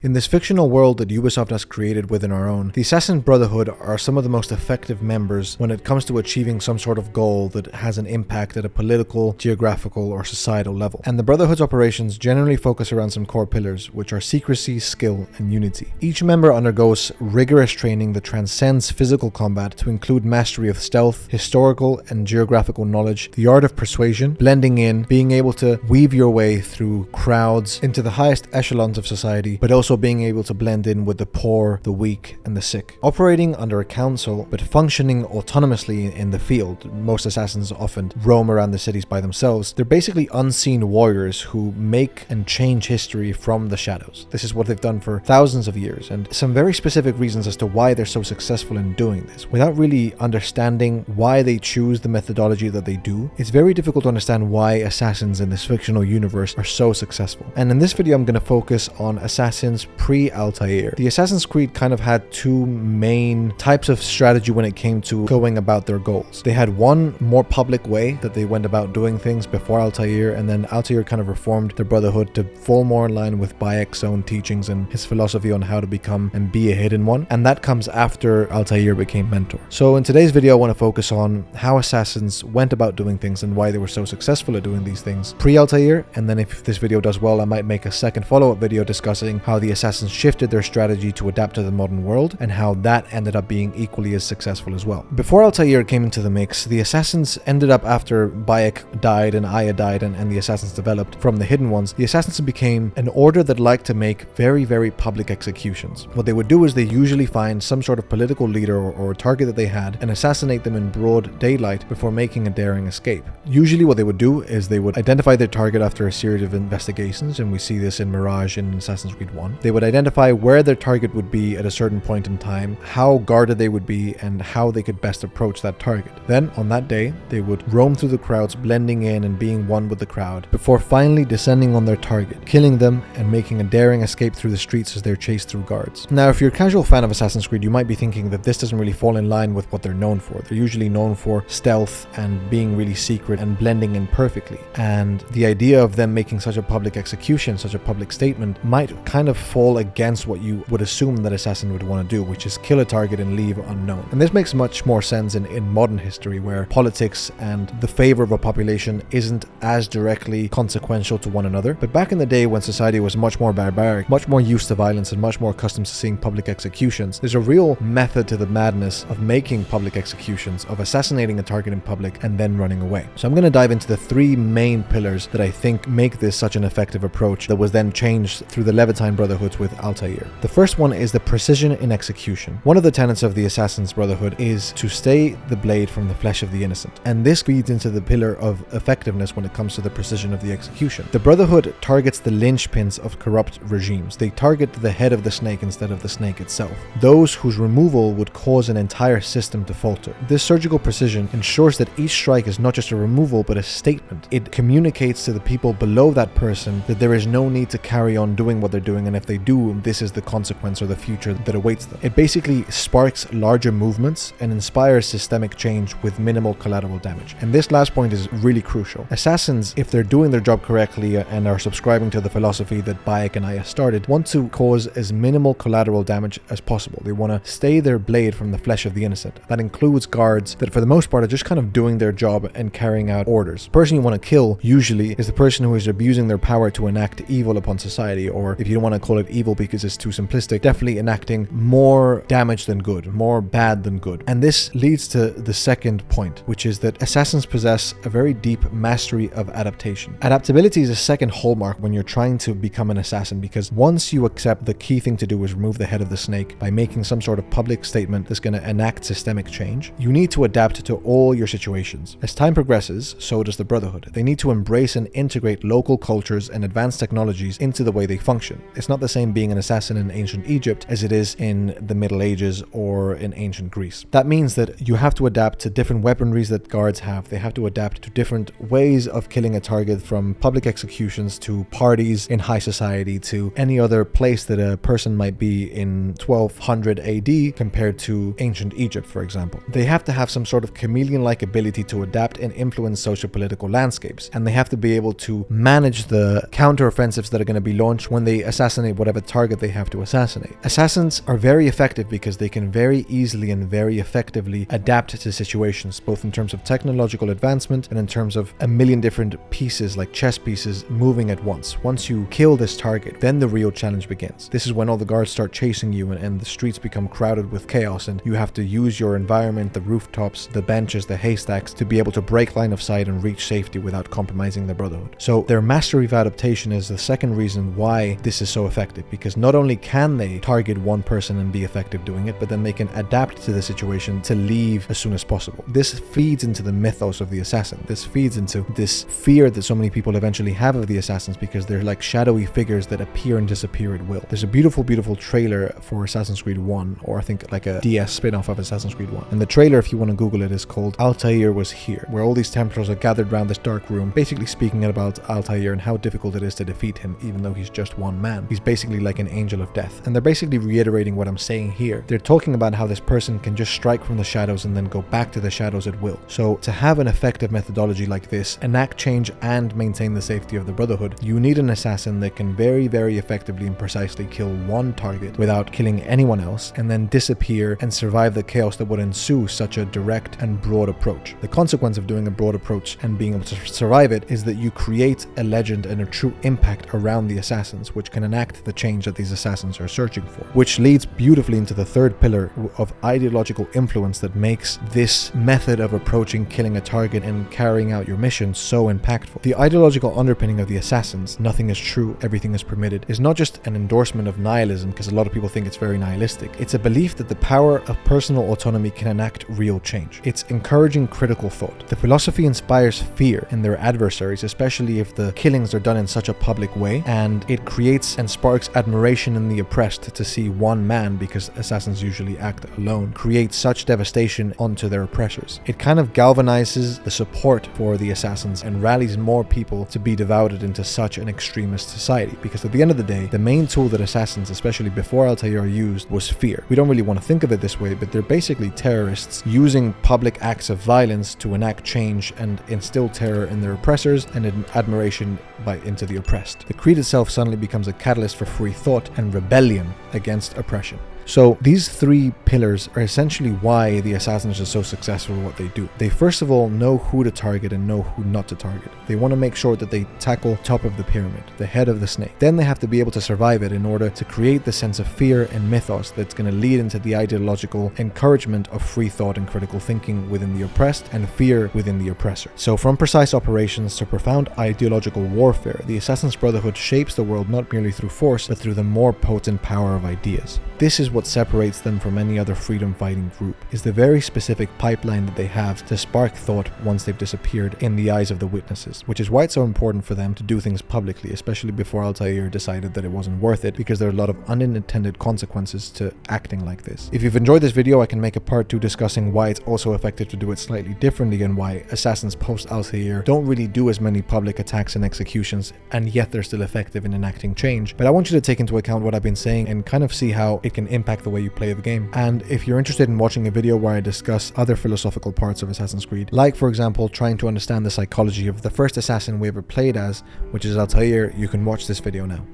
In this fictional world that Ubisoft has created within our own, the Assassin Brotherhood are some of the most effective members when it comes to achieving some sort of goal that has an impact at a political, geographical, or societal level. And the Brotherhood's operations generally focus around some core pillars, which are secrecy, skill, and unity. Each member undergoes rigorous training that transcends physical combat to include mastery of stealth, historical and geographical knowledge, the art of persuasion, blending in, being able to weave your way through crowds into the highest echelons of society, but also being able to blend in with the poor, the weak, and the sick. Operating under a council, but functioning autonomously in the field, most assassins often roam around the cities by themselves. They're basically unseen warriors who make and change history from the shadows. This is what they've done for thousands of years, and some very specific reasons as to why they're so successful in doing this. Without really understanding why they choose the methodology that they do, it's very difficult to understand why assassins in this fictional universe are so successful. And in this video, I'm going to focus on assassins pre-Altair. The Assassin's Creed kind of had two main types of strategy when it came to going about their goals. They had one more public way that they went about doing things before Altair, and then Altair kind of reformed the Brotherhood to fall more in line with Bayek's own teachings and his philosophy on how to become and be a hidden one, and that comes after Altair became mentor. So in today's video, I want to focus on how assassins went about doing things and why they were so successful at doing these things pre-Altair, and then if this video does well, I might make a second follow-up video discussing how the assassins shifted their strategy to adapt to the modern world and how that ended up being equally as successful as well. Before Altair came into the mix, the assassins ended up, after Bayek died and Aya died and the assassins developed from the hidden ones, the assassins became an order that liked to make very public executions. What they would do is they usually find some sort of political leader or target that they had and assassinate them in broad daylight before making a daring escape. Usually what they would do is they would identify their target after a series of investigations, and we see this in Mirage in Assassin's Creed 1. They would identify where their target would be at a certain point in time, how guarded they would be, and how they could best approach that target. Then, on that day, they would roam through the crowds, blending in and being one with the crowd, before finally descending on their target, killing them, and making a daring escape through the streets as they're chased through guards. Now, if you're a casual fan of Assassin's Creed, you might be thinking that this doesn't really fall in line with what they're known for. They're usually known for stealth and being really secret and blending in perfectly. And the idea of them making such a public execution, such a public statement, might kind of fall against what you would assume that assassin would want to do, which is kill a target and leave unknown. And this makes much more sense in modern history, where politics and the favor of a population isn't as directly consequential to one another. But back in the day, when society was much more barbaric, much more used to violence, and much more accustomed to seeing public executions, there's a real method to the madness of making public executions, of assassinating a target in public and then running away. So I'm going to dive into the three main pillars that I think make this such an effective approach that was then changed through the Levantine Brotherhoods with Altair. The first one is the precision in execution. One of the tenets of the Assassin's Brotherhood is to stay the blade from the flesh of the innocent, and this feeds into the pillar of effectiveness when it comes to the precision of the execution. The Brotherhood targets the linchpins of corrupt regimes. They target the head of the snake instead of the snake itself, those whose removal would cause an entire system to falter. This surgical precision ensures that each strike is not just a removal but a statement. It communicates to the people below that person that there is no need to carry on doing what they're doing, and if they do, this is the consequence or the future that awaits them. It basically sparks larger movements and inspires systemic change with minimal collateral damage. And this last point is really crucial. Assassins, if they're doing their job correctly and are subscribing to the philosophy that Bayek and Aya started, want to cause as minimal collateral damage as possible. They want to stay their blade from the flesh of the innocent. That includes guards that for the most part are just kind of doing their job and carrying out orders. The person you want to kill usually is the person who is abusing their power to enact evil upon society, or if you don't want to call it evil because it's too simplistic, definitely enacting more damage than good, more bad than good. And this leads to the second point, which is that assassins possess a very deep mastery of adaptation. Adaptability is a second hallmark when you're trying to become an assassin, because once you accept the key thing to do is remove the head of the snake by making some sort of public statement that's going to enact systemic change, you need to adapt to all your situations. As time progresses, so does the Brotherhood. They need to embrace and integrate local cultures and advanced technologies into the way they function. It's not the same being an assassin in ancient Egypt as it is in the Middle Ages or in ancient Greece. That means that you have to adapt to different weaponries that guards have. They have to adapt to different ways of killing a target, from public executions to parties in high society to any other place that a person might be in 1200 AD compared to ancient Egypt, for example. They have to have some sort of chameleon-like ability to adapt and influence socio-political landscapes, and they have to be able to manage the counter-offensives that are going to be launched when they assassinate assassinate whatever target they have to assassinate. Assassins are very effective because they can very easily and very effectively adapt to situations, both in terms of technological advancement and in terms of a million different pieces, like chess pieces, moving at once. Once you kill this target, then the real challenge begins. This is when all the guards start chasing you and the streets become crowded with chaos, and you have to use your environment, the rooftops, the benches, the haystacks, to be able to break line of sight and reach safety without compromising the Brotherhood. So their mastery of adaptation is the second reason why this is so effective, because not only can they target one person and be effective doing it, but then they can adapt to the situation to leave as soon as possible. This feeds into the mythos of the assassin. This feeds into this fear that so many people eventually have of the assassins, because they're like shadowy figures that appear and disappear at will. There's a beautiful trailer for Assassin's Creed 1, or I think like a DS spin-off of Assassin's Creed 1. And the trailer, if you want to Google it, is called Altair Was Here, where all these Templars are gathered around this dark room, basically speaking about Altair and how difficult it is to defeat him, even though he's just one man. He's basically like an angel of death. And they're basically reiterating what I'm saying here. They're talking about how this person can just strike from the shadows and then go back to the shadows at will. So to have an effective methodology like this, enact change and maintain the safety of the Brotherhood, you need an assassin that can very, very effectively and precisely kill one target without killing anyone else, and then disappear and survive the chaos that would ensue such a direct and broad approach. The consequence of doing a broad approach and being able to survive it is that you create a legend and a true impact around the assassins, which can enact the change that these assassins are searching for, which leads beautifully into the third pillar of ideological influence that makes this method of approaching killing a target and carrying out your mission so impactful. The ideological underpinning of the assassins, nothing is true, everything is permitted, is not just an endorsement of nihilism, because a lot of people think it's very nihilistic. It's a belief that the power of personal autonomy can enact real change. It's encouraging critical thought. The philosophy inspires fear in their adversaries, especially if the killings are done in such a public way, and it creates and sparks admiration in the oppressed to see one man, because assassins usually act alone, create such devastation onto their oppressors. It kind of galvanizes the support for the assassins and rallies more people to be devoted into such an extremist society, because at the end of the day, the main tool that assassins, especially before Altair, used was fear. We don't really want to think of it this way, but they're basically terrorists using public acts of violence to enact change and instill terror in their oppressors and admiration into the oppressed. The creed itself suddenly becomes a catalyst for free thought and rebellion against oppression. So these three pillars are essentially why the assassins are so successful at what they do. They first of all know who to target and know who not to target. They want to make sure that they tackle top of the pyramid, the head of the snake. Then they have to be able to survive it in order to create the sense of fear and mythos that's going to lead into the ideological encouragement of free thought and critical thinking within the oppressed and fear within the oppressor. So from precise operations to profound ideological warfare, the Assassin's Brotherhood shapes the world not merely through force, but through the more potent power of ideas. This is what separates them from any other freedom fighting group, is the very specific pipeline that they have to spark thought once they've disappeared in the eyes of the witnesses, which is why it's so important for them to do things publicly, especially before Altair decided that it wasn't worth it, because there are a lot of unintended consequences to acting like this. If you've enjoyed this video, I can make a part 2 discussing why it's also effective to do it slightly differently and why assassins post Altair don't really do as many public attacks and executions, and yet they're still effective in enacting change. But I want you to take into account what I've been saying and kind of see how it can impact the way you play the game. And if you're interested in watching a video where I discuss other philosophical parts of Assassin's Creed, like for example trying to understand the psychology of the first assassin we ever played as, which is Altair, you can watch this video now.